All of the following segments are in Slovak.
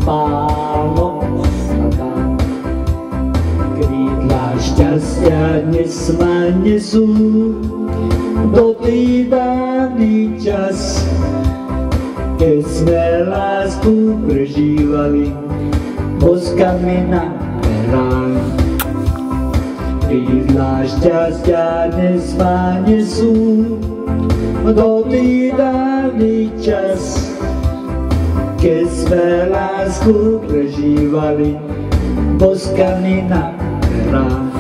spálo. Krídla šťastia dnes ma nesú do tý dávny čas, keď sme lásku prežívali boskami na perách. Krídla šťastia dnes ma nesú do tý dávny čas, keď sme lásku prežívali boskami na perách.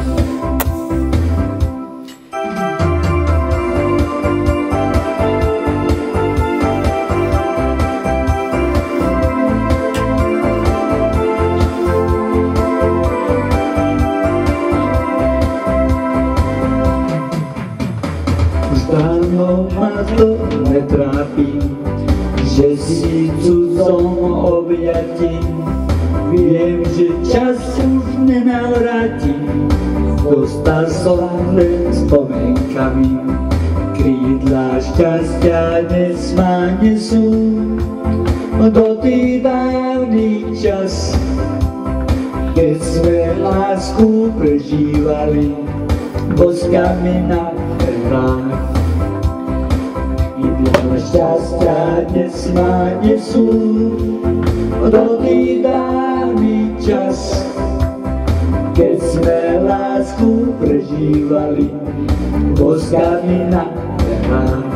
Dávno ma to netrápi, že si cudzom objatí. Viem, že čas už nenavráti, dostal som len spomienkami. Krídla šťastia dnes ma nesú do tý dávny čas, keď sme lásku prežívali boskami na perách. Krídla šťastia dnes ma nesú do tý dávny čas, keď sme lásku prežívali boskami na perách.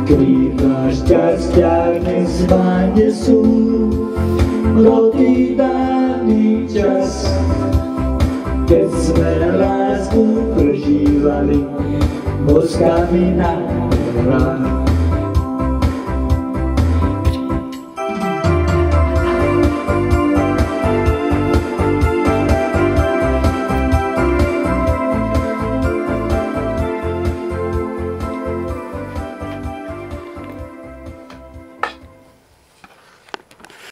Krídla šťastia dnes ma nesú do tý dávny čas, keď sme lásku prežívali boskami na perách.